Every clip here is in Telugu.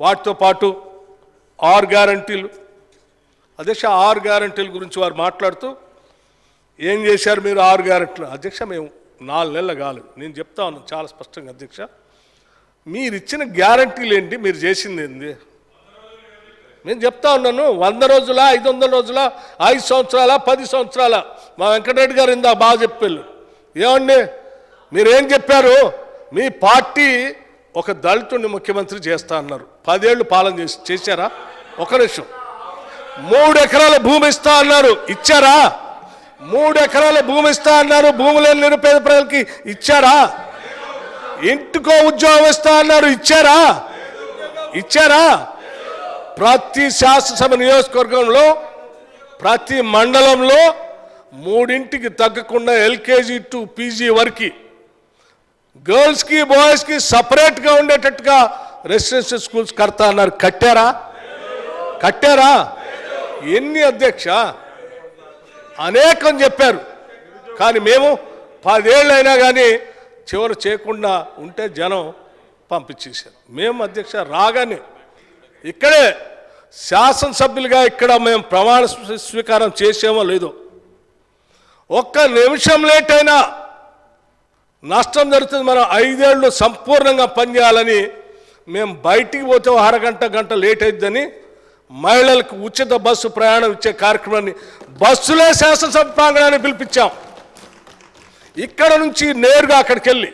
వాటితో పాటు 6 గ్యారంటీలు. అధ్యక్ష 6 గ్యారంటీల గురించి వారు మాట్లాడుతూ ఏం చేశారు మీరు 6 గ్యారంటీలు? అధ్యక్ష మేము 4 నెలలు కాలేదు. నేను చెప్తా ఉన్నాను చాలా స్పష్టంగా అధ్యక్ష, మీరు ఇచ్చిన గ్యారంటీలు ఏంటి, మీరు చేసింది ఏంది? నేను చెప్తా ఉన్నాను. 100 రోజుల 500 రోజుల 5 సంవత్సరాల 10 సంవత్సరాల? మా వెంకటరెడ్డి గారు ఇందా బాగా చెప్పారు. ఏమండి మీరేం చెప్పారు? మీ పార్టీ ఒక దళితుడిని ముఖ్యమంత్రి చేస్తా అన్నారు. 10 ఏళ్ళు పాలన చేశారా? ఒక నిమిషం. 3 ఎకరాల భూమి ఇస్తా అన్నారు, ఇచ్చారా? 3 ఎకరాల భూమి ఇస్తా అన్నారు, భూమి లేని నిరుపేద ప్రజలకి ఇచ్చారా? ఇంటికో ఉద్యోగం ఇస్తా అన్నారు, ఇచ్చారా? ఇచ్చారా? ప్రతి శాసనసభ నియోజకవర్గంలో ప్రతి మండలంలో 3 తగ్గకుండా ఎల్కేజీ టు పీజీ వరకు గర్ల్స్కి బాయ్స్కి సపరేట్గా ఉండేటట్టుగా రెసిడెన్షియల్ స్కూల్స్ కడతా అన్నారు. కట్టారా? కట్టారా? ఎన్ని అధ్యక్ష? అనేకం చెప్పారు. కానీ మేము 10 ఏళ్ళు అయినా కానీ చివరి చేయకుండా ఉంటే జనం పంపించేశారు. మేము అధ్యక్ష రాగానే ఇక్కడే శాసనసభ్యులుగా ఇక్కడ మేము ప్రమాణ స్వీకారం చేసేమో లేదో, 1 నిమిషం లేట్ అయినా నష్టం జరుగుతుంది. మనం 5 ఏళ్ళు సంపూర్ణంగా పనిచేయాలని మేము బయటికి పోతే అరగంట గంట లేట్ అవుతుందని మహిళలకు ఉచిత బస్సు ప్రయాణం ఇచ్చే కార్యక్రమాన్ని బస్సులే శాసనసభ ప్రాంగణాన్ని పిలిపించాం. ఇక్కడ నుంచి నేరుగా అక్కడికి వెళ్ళి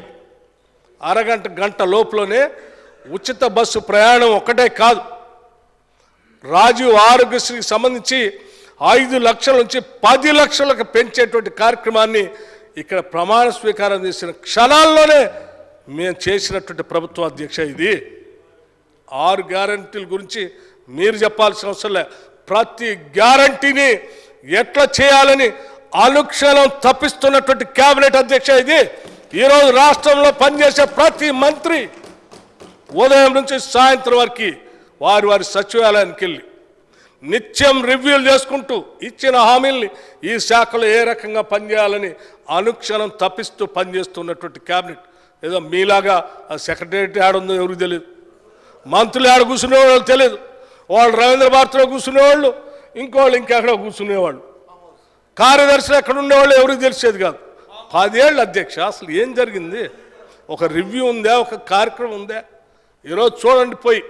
అరగంట గంట లోపలనే ఉచిత బస్సు ప్రయాణం ఒక్కటే కాదు, రాజీవ్ ఆరోగ్యశ్రీకి సంబంధించి 5 లక్షల నుంచి 10 లక్షలకు పెంచేటువంటి కార్యక్రమాన్ని ఇక్కడ ప్రమాణ స్వీకారం చేసిన క్షణాల్లోనే మేము చేసినటువంటి ప్రభుత్వం అధ్యక్ష. ఇది 6 గ్యారంటీల గురించి మీరు చెప్పాల్సిన అవసరం లే. ప్రతి గ్యారంటీని ఎట్లా చేయాలని అనుక్షణం తప్పిస్తున్నటువంటి కేబినెట్ అధ్యక్ష ఇది. ఈరోజు రాష్ట్రంలో పనిచేసే ప్రతి మంత్రి ఉదయం నుంచి సాయంత్రం వరకు వారి వారి సచివాలయానికి వెళ్ళి నిత్యం రివ్యూలు చేసుకుంటూ ఇచ్చిన హామీల్ని ఈ శాఖలో ఏ రకంగా పనిచేయాలని అనుక్షణం తప్పిస్తూ పనిచేస్తున్నటువంటి కేబినెట్. ఏదో మీలాగా సెక్రటేరియట్ ఆడుందో ఎవరికి తెలియదు, మంత్రులు ఆడ కూర్చునేవాళ్ళు తెలియదు, వాళ్ళు రవీంద్ర భారతిలో కూర్చునేవాళ్ళు, ఇంకోళ్ళు ఇంకెక్కడ కూర్చునేవాళ్ళు, కార్యదర్శులు ఎక్కడ ఉండేవాళ్ళు ఎవరికి తెలిసేది కాదు. 10 ఏళ్ళు అధ్యక్ష అసలు ఏం జరిగింది? ఒక రివ్యూ ఉందా? ఒక కార్యక్రమం ఉందా? ఈరోజు చూడండి, పోయి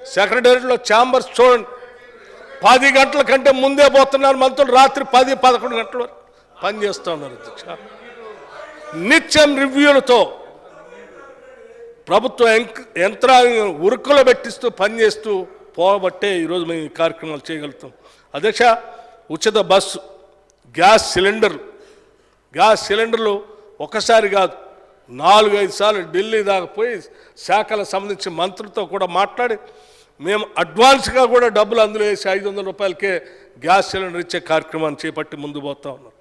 సెక్రటేరియట్లో ఛాంబర్స్ చూడండి, 10 గంటల కంటే ముందే పోతున్నారు మంత్రులు, రాత్రి 10-11 గంటల వరకు పనిచేస్తూ ఉన్నారు అధ్యక్ష. నిత్యం రివ్యూలతో ప్రభుత్వ యంత్రాంగం ఉరుకులో పెట్టిస్తూ పనిచేస్తూ పోబట్టే ఈరోజు మేము ఈ కార్యక్రమాలు చేయగలుగుతాం అధ్యక్ష. ఉచిత బస్సు, గ్యాస్ సిలిండర్లు ఒకసారి కాదు 4-5 సార్లు ఢిల్లీ దాకా పోయి శాఖలకు సంబంధించి మంత్రులతో కూడా మాట్లాడి మేము అడ్వాన్స్గా కూడా డబ్బులు అందులో వేసి 500 రూపాయలకే గ్యాస్ సిలిండర్ ఇచ్చే కార్యక్రమాన్ని చేపట్టి ముందు పోతా ఉన్నాం.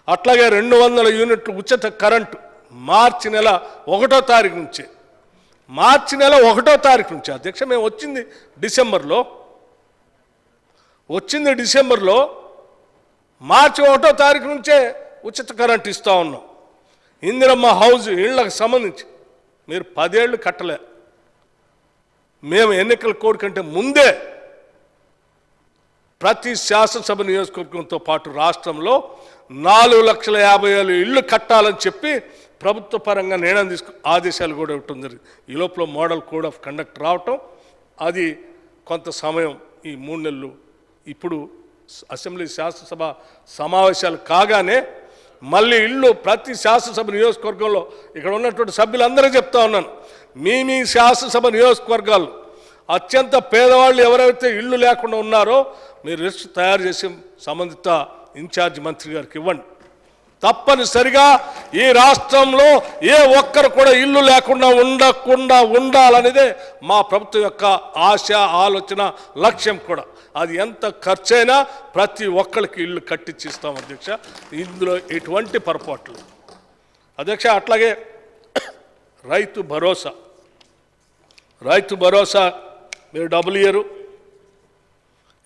అట్లాగే 200 యూనిట్లు ఉచిత కరెంటు మార్చి నెల 1వ తారీఖు నుంచి, అధ్యక్ష మేము వచ్చింది డిసెంబర్లో, మార్చి 1వ తారీఖు నుంచే ఉచిత కరెంట్ ఇస్తూ ఉన్నాం. ఇందిరమ్మ హౌస్ ఇళ్లకు సంబంధించి మీరు 10 ఏళ్ళు కట్టలే. మేము ఎన్నికల కోడ్ కంటే ముందే ప్రతి శాసనసభ నియోజకవర్గంతో పాటు రాష్ట్రంలో 4,50,000 ఇళ్ళు కట్టాలని చెప్పి ప్రభుత్వ పరంగా నిర్ణయం ఆదేశాలు కూడా ఇవ్వటం జరిగింది. ఈ లోపల మోడల్ కోడ్ ఆఫ్ కండక్ట్ రావటం, అది కొంత సమయం ఈ 3 నెలలు. ఇప్పుడు అసెంబ్లీ శాసనసభ సమావేశాలు కాగానే మళ్ళీ ఇళ్ళు ప్రతి శాసనసభ నియోజకవర్గంలో ఇక్కడ ఉన్నటువంటి సభ్యులందరూ చెప్తా ఉన్నాను, మీ శాసనసభ నియోజకవర్గాలు అత్యంత పేదవాళ్ళు ఎవరైతే ఇళ్ళు లేకుండా ఉన్నారో మీరు లిస్ట్ తయారు చేసి సంబంధిత ఇన్ఛార్జ్ మంత్రి గారికి ఇవ్వండి. తప్పనిసరిగా ఈ రాష్ట్రంలో ఏ ఒక్కరు కూడా ఇల్లు లేకుండా ఉండాలనేదే మా ప్రభుత్వం యొక్క ఆశ, ఆలోచన, లక్ష్యం కూడా. అది ఎంత ఖర్చైనా ప్రతి ఒక్కరికి ఇల్లు కట్టించిస్తాం అధ్యక్ష. ఇందులో ఎటువంటి పొరపాట్లు అధ్యక్ష. అట్లాగే రైతు భరోసా మీరు డబ్బులు ఇయ్యరు,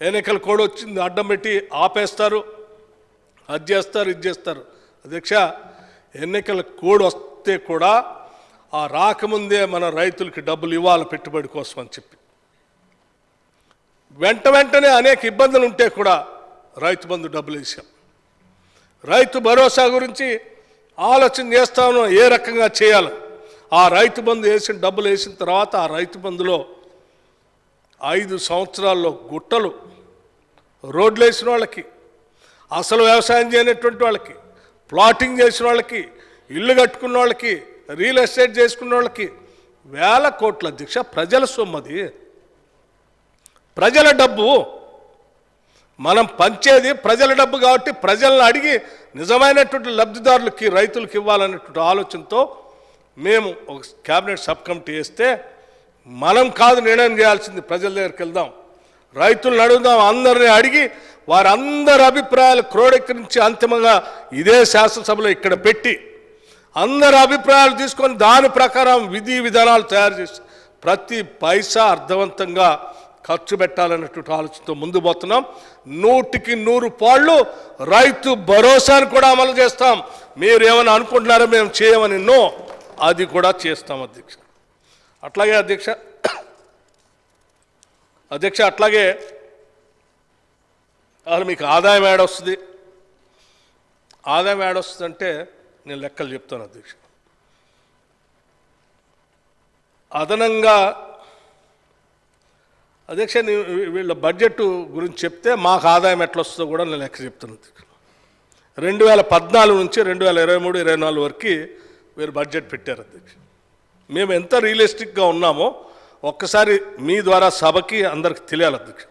ఎన్నికల కోడ్ వచ్చింది అడ్డం పెట్టి ఆపేస్తారు, అది చేస్తారు, ఇది చేస్తారు అధ్యక్ష. ఎన్నికల కోడ్ వస్తే కూడా ఆ రాకముందే మన రైతులకి డబ్బులు ఇవ్వాలి పెట్టుబడి కోసం అని చెప్పి వెంటనే అనేక ఇబ్బందులు ఉంటే కూడా రైతు బంధు డబ్బులు వేసాం. రైతు భరోసా గురించి ఆలోచన చేస్తాను, ఏ రకంగా చేయాలి. ఆ రైతు బంధు వేసిన డబ్బులు వేసిన తర్వాత ఆ రైతు బంధులో 5 సంవత్సరాల్లో గుట్టలు రోడ్లు వేసిన వాళ్ళకి, అసలు వ్యవసాయం చేయనటువంటి వాళ్ళకి, ప్లాటింగ్ చేసిన వాళ్ళకి, ఇల్లు కట్టుకున్న వాళ్ళకి, రియల్ ఎస్టేట్ చేసుకున్న వాళ్ళకి వేల కోట్ల అధ్యక్ష ప్రజల సొమ్మది, ప్రజల డబ్బు. మనం పంచేది ప్రజల డబ్బు కాబట్టి ప్రజలను అడిగి నిజమైనటువంటి లబ్ధిదారులకి రైతులకు ఇవ్వాలనేటువంటి ఆలోచనతో మేము ఒక క్యాబినెట్ సబ్ కమిటీ వేస్తే, మనం కాదు నిర్ణయం చేయాల్సింది, ప్రజల దగ్గరికి వెళ్దాం, రైతులను అడుగుదాం, అందరిని అడిగి వారందరి అభిప్రాయాలు క్రోడీకరించి అంతిమంగా ఇదే శాసనసభలో ఇక్కడ పెట్టి అందరి అభిప్రాయాలు తీసుకొని దాని ప్రకారం విధి విధానాలు తయారు చేసి ప్రతి పైసా అర్థవంతంగా ఖర్చు పెట్టాలన్నటువంటి ఆలోచనతో ముందు పోతున్నాం. 100కి 100 పాళ్ళు రైతు భరోసాను కూడా అమలు చేస్తాం. మీరు ఏమైనా అనుకుంటున్నారో మేము చేయమని, నో, అది కూడా చేస్తాం అధ్యక్ష. అట్లాగే అధ్యక్ష అట్లాగే అసలు మీకు ఆదాయం ఏడొస్తుంది, ఆదాయం ఏడొస్తుందంటే నేను లెక్కలు చెప్తాను అధ్యక్ష. అదనంగా అధ్యక్ష వీళ్ళ బడ్జెట్ గురించి చెప్తే మాకు ఆదాయం ఎట్లా వస్తుందో కూడా నేను లెక్క చెప్తాను అధ్యక్ష. 2014 నుంచి 2023-24 వరకు వీరు బడ్జెట్ పెట్టారు అధ్యక్ష. మేము ఎంత రియలిస్టిక్గా ఉన్నామో ఒక్కసారి మీ ద్వారా సభకి అందరికి తెలియాలి అధ్యక్ష.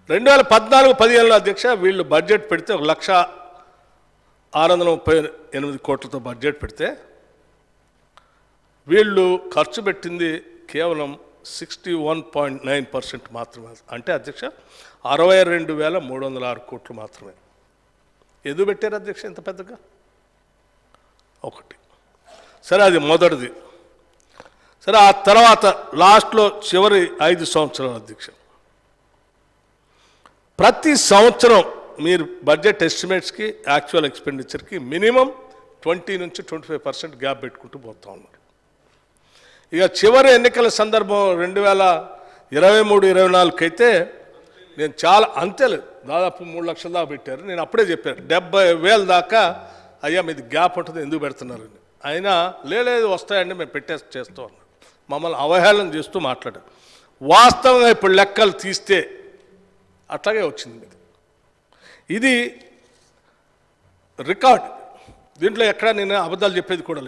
2014-15లో అధ్యక్ష వీళ్ళు బడ్జెట్ పెడితే 1,638 కోట్లతో బడ్జెట్ పెడితే వీళ్ళు ఖర్చు పెట్టింది కేవలం 61.9% మాత్రమే. అంటే అధ్యక్ష 62,306 కోట్లు మాత్రమే. ఎందుకు పెట్టారు అధ్యక్ష ఇంత పెద్దగా? ఒకటి సరే, అది మొదటిది. సరే, ఆ తర్వాత లాస్ట్లో చివరి 5 సంవత్సరాలు అధ్యక్ష, ప్రతి సంవత్సరం మీరు బడ్జెట్ ఎస్టిమేట్స్కి యాక్చువల్ ఎక్స్పెండిచర్కి మినిమం 20 నుంచి 25% గ్యాప్ పెట్టుకుంటూ పోతూ ఉన్నారు. ఇక చివరి ఎన్నికల సందర్భం 2023-24 అయితే నేను చాలా అంతేలేదు, దాదాపు 3 లక్షల దాకా పెట్టారు. నేను అప్పుడే చెప్పాను 70,000 దాకా అయ్యా మీది గ్యాప్ ఉంటుంది, ఎందుకు పెడుతున్నారని. అయినా లేదు వస్తాయండి మేము చేస్తూ ఉన్నాం, మమ్మల్ని అవహేళన చేస్తూ మాట్లాడారు. వాస్తవంగా ఇప్పుడు లెక్కలు తీస్తే అట్లాగే వచ్చింది. ఇది రికార్డ్, దీంట్లో ఎక్కడ నేను అబద్ధాలు చెప్పేది కూడా లేదు.